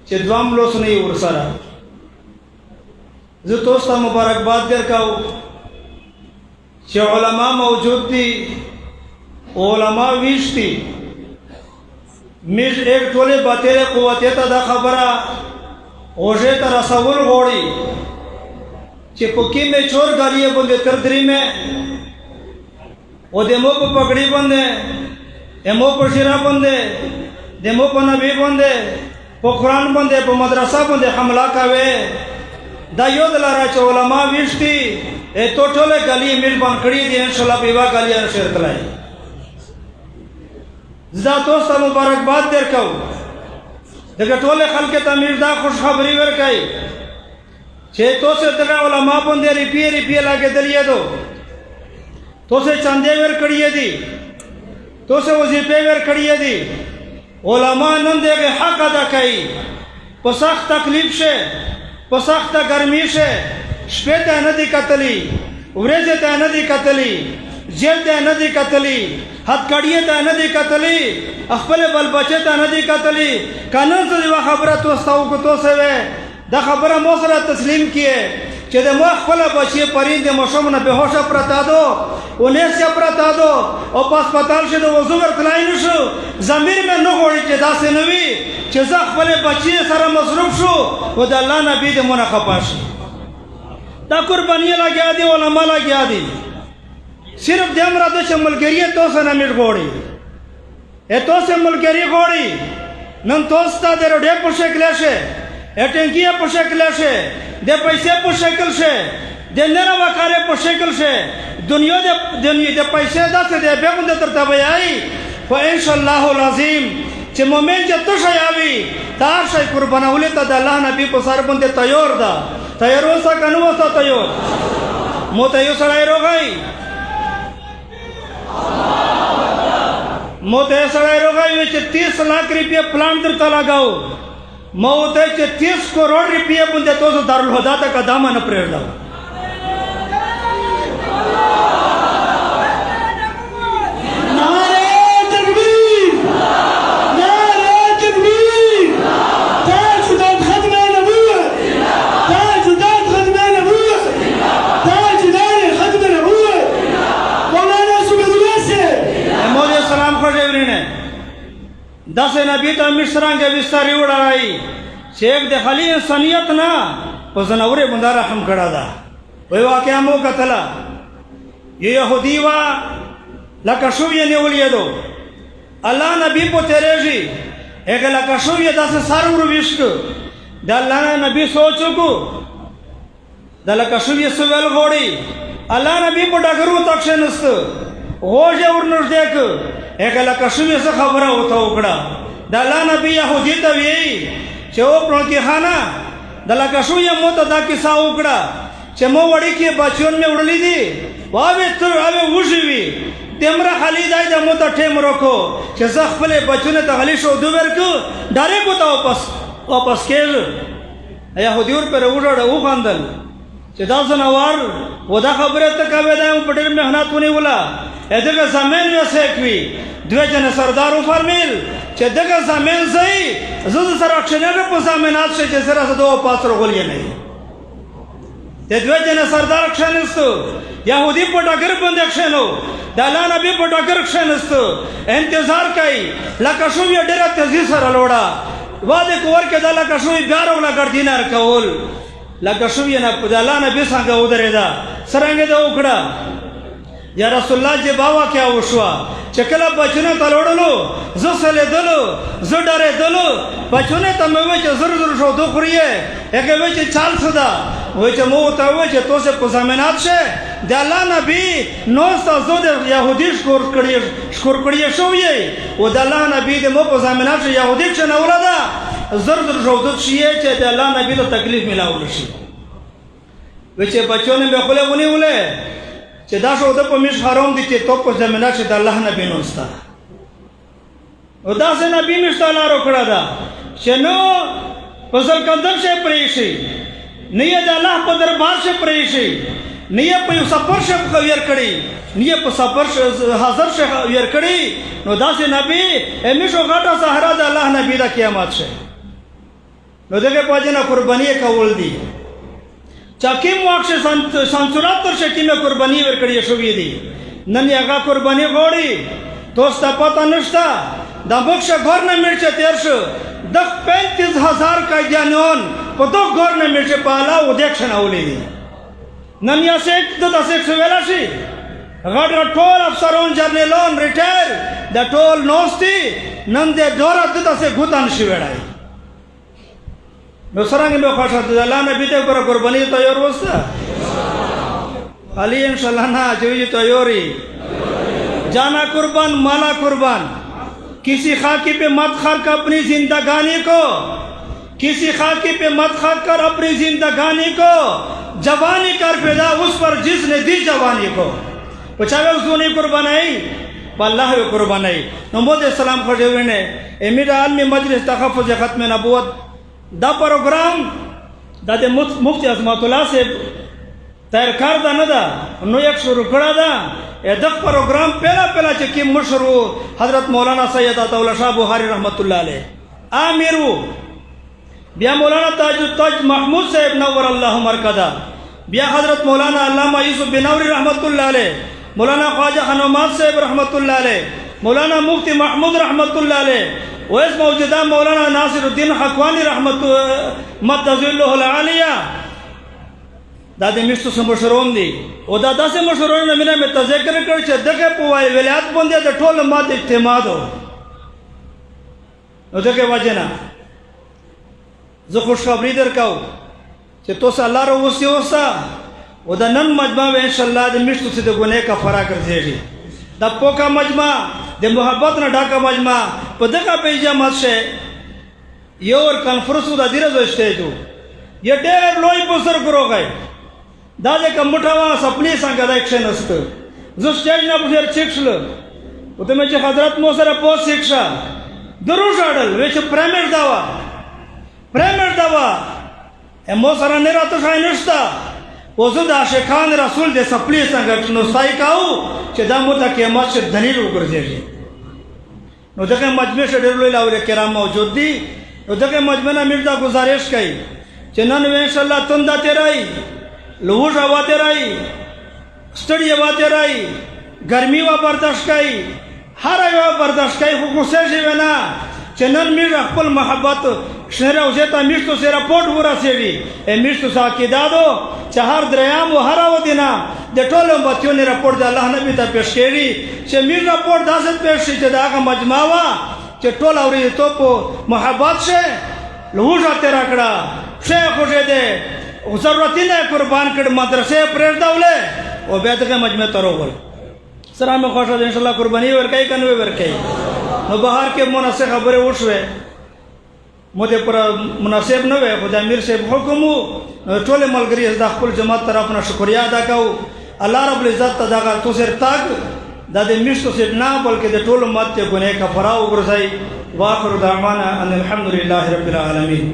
چې دوام لوسنی ورسره زه تاسو ته مبارکباد درکاو چې علما موجود دي علما ویشتي میش ایک ټوله باطل قوت ته دا خبره اوجه ته رسول غوړي چې پکې مې چور غالیه باندې تر درې مې او دمو په پګړی باندې امو په شیرا باندې دمو په نبی باندې په قرآن باندې په مدرسه باندې حمله کوي دا یو دلاره چې علما ویشتي ته ټوله غالیه مې باندې کړی دي ان شاء الله په وا غالیه شیر کړای زدا تاسو ته مبارکباد درکاو دغه ټول خلک ته امیر دا خوش خبری ورکای چې تاسو دغه علما باندې ریپی لاګېدلې دو تاسو چاندې ور کړی دي تاسو وظیفه ور کړی دي علما نن دغه حق ادا کوي په سخت تکلیف شه په سخت ګرمي شه شپه ته نه دي کتلی ورځ ته نه دي کتلی جیل ته نه دي کتلی هتکړی ته نه دي کتلی خپل بل بچی ته نه دي کتلی قانون څه دی خبره توستاو کو توسه و دا خبره مو سره تسلیم کیه چې د مو خپل بچی پرین د مشومنه به هوښ پرتا دو ونه سي پرتا دو او په هسپتال شه د وضو ورتلای نشو ضمیر مې نه غوړي چې داسې نه وي چې زه خپل بچی سره مصروف شو او د الله نبی د مونږه خپاش دا قرباني لګیا دي علما لګیا دي صرف د امر د شملګری تو سره مې غوړي اته سه ملګری غوړي نن توستا د روډه په شکل شه اټنګي په شکل شه د پیسې په شکل شه د نره وکاله په شکل شه دنیا د پیسې داسې د بیګوند تر ته وایي خو ان شاء الله العظیم چې مومن چې تو شیاوي تار شي قربانولې ته د الله نبی په سر باندې تیار ده تیار وسه کنو وسه تیار مو ته یو سړی روغای مو ته سړی روغای چې 30 लाख रुपया प्लान درته لگاو مو ته چې 30 करोड़ रुपया باندې تاسو دارالهدى ته قدم نه پرېږدو دس نبی ته مشران کې بستر وړای شیخ د خلی انسانیت نه په زناورې باندې رحم کړه دا وای واقعا مو کتلا يهودي وا لکه شو یې نیولې دو الله نبی په تیرېږي هغه لکه شو یې داس سارور وشک د الله نبی سوچو کو د لکه شو یې سوال غوړي الله نبی په ډاګرو تښنست غوږه ورنږدې ک هغه لکه شو یې خبره وته وکړه د الله نبی يهودي ته وی چې او پرونکي خانه د لکه شو یې مو ته دا کیسه وکړه چې مو وړي کې بچون مې وړلې دي واوې تر اوې وښوي تمره خالي دای د مو ته ټیم روکو چې زه خپل بچونه ته غلي شو دوه ورکو ډارې کو ته واپس کېږ يهودي ور پر وړه وخاندل چې دا زنوار ودا خبره ته کوي دا په ډېر مهنت ونیولا دغه زمين وسکوي دوه جن سردارو فرمیل چې دغه زمين زئی زړه سره اکشنر په زمينات شه چې سره دوه پاسر غولې نه د دوه جن سردار اکشنستو يهودي په ډاګر باندې اکشنو د الله نبی په ډاګر اکشنستو انتظار کوي لکه شو یې ډېر تیزی سره لوړا واده کور کې د لکه شو بیارو لګر دینار کول لکه شو یې نه په الله نبی څنګه ودرېدا سرنګ دا وکړه یا رسول الله جی باوا کیا وشوا چکلا بچونه تلوړلو زسله دلو زډره دلو بچونه ته مې چې زر شو دو خوريه هغه وې چې چال صدا وې چې مو ته وې چې توسه په زمينات شه د الله نبی نو تاسو د يهودي شکر کړی شو یې او د الله نبی د مو په زمينات شه يهودي څنګه ولاده زر شو دو شي چې د الله نبی ته تکلیف ملاول شي وې چې بچونه به خپل ونیولې چې دا شو د په مش حرام دي چې تو په زمينه چې د الله نبی نوستا او دا سه نبی مشتاله روکړه دا چې نو په ځل کندر شه پریشي نه یې د الله په دربار شه پریشي نه یې په سفر شه خویر کړي نه یې په سفر حاضر شه خویر کړي نو دا سه نبی همیشو غټه سهارا د الله نبی دا قیامت شه نو دغه پاجنا قرباني کول دي چا کوم واکشه سانسورات تر شکیمه قرباني ورکړی شوې دي نن هغه قرباني غوړي دوستا پتا نشتا دا بخش گورنمنٹ سے تیر شو دخ 35,000 کا جانون په دو گورنمنٹ سے پالا و دیکشن اولی دی نن یا سیک دا سیک سویلا شي غټ غټ ټول افسرون جرنیلون ریټایر دا ټول نوستی نن دې دورا دا سه غوتان شي وړای نو سرانګ به خوښه ده الله نبی ته پر قربانی تیار وستا علی ان شاء الله نا جوی تیاری जाना कुर्बान माला कुर्बान किसी खाकी पे मत खर्च अपनी जिंदगानी को किसी खाकी पे मत खर्च कर अपनी जिंदगानी को जवानी कर पैदा उस पर जिसने दी जवानी को पचावे उसने कुर्बानाई अल्लाह वे कुर्बानाई नमोद सलाम खड़े हुए ने एमिर आलमी मजलिस तहफ़्फ़ुज़ ख़त्म नबूवत दा प्रोग्राम दादे मुफ्ती अज़मतुल्लाह से तैयार कर दा नदा नो एक शुरू करा दा दक प्रोग्राम पहला चकी मशरू हजरत मौलाना सैयद अताउल्लाह शाह बुखारी रहमतुल्लाह अलैह आमिरू बिया मौलाना ताज महमूद साहब नव्वर अल्लाह मरकदा बिया हजरत मौलाना अल्लामा यूसुफ बिनौरी रहमतुल्लाह अलैह मौलाना ख्वाजा हनुमान साहब रहमतुल्लाह अलैह मौलाना मुफ्ती महमूद रहमतुल्लाह अलैह वैस मौजूदा मौलाना नासिरुद्दीन हकवानी रहमत मद्दज़िल्लुहुल आलिया दादे मिस्टू से मशरूम दी ओ दादा से मशरूम ने मिला में तज़किर कर छ दगे पुवाई विलायत बंदे द ठोल मात इत्तेमाद हो नो दगे वजना ज खुशखबरी दर काओ че तो से अल्लाह रो वसी होसा ओ द नन मजमा में इंशाअल्लाह द मिस्टू से द गुने का फरा कर जेडी द पोका मजमा द मोहब्बत न ढाका मजमा पदका पेजा मसे योर कॉन्फ्रेंस द दिरज स्टेज ये डेर लोई बुसर करो गए दादे का मुठावा सपनी सांगा एक्शन असतं जो स्टेज ना पुढे शिक्षलं होतं म्हणजे हजरत मोसरा पोस्ट शिक्षा दुरुज आडल वेच प्रेमेर दावा ए मोसरा नेरा तो शाय नसता वजुद आशे खान रसूल दे सपली सांगा नो साई काऊ che da मुता के मत से दलील उकर जेजी नो दके मजमे से डरलो लावले किराम मौजूद दी नो दके मजमे ना मिर्जा गुजारिश कई che नन वे इंशाअल्लाह तुंदा तेराई लूज आवाते रही स्टडी आवाते रही गर्मी व बर्दाश्त कई हर आया बर्दाश्त कई हुकुसे जीवना चनन मिर अकबल मोहब्बत शेरा उजेता मिर तो सेरा पोट बुरा सेवी ए मिर तो साकी दादो चार द्रयाम व हराव दिना देटोले बच्चों ने रिपोर्ट अल्लाह नबी ता पेश केरी che मिर रिपोर्ट दासत पेश che दागा मजमावा che टोल औरी तोपो मोहब्बत से लूज आते रखड़ा शेख उठे दे जरूरती ने कुर्बान कर मदरसे प्रेर दावले ओ बेद के मजमे तरोवल सरा में खुश इंशाल्लाह कुर्बानी वर कई कनवे वर कई नो बाहर के मुनासे खबरें उठवे मोदे पर मुनासिब न वे खुदा मीर से हुकुमु टोले मलगरी दा कुल जमात तरफ ना शुक्रिया अदा काऊ अल्लाह रब्बुल इज्जत दागा तो सिर तक दादे मिस्तो से ना बल्कि दे टोल मत के गुने का फराउ गुरसाई वाखिर दावाना अनिल हम्दुलिल्लाहि रब्बिल आलमीन।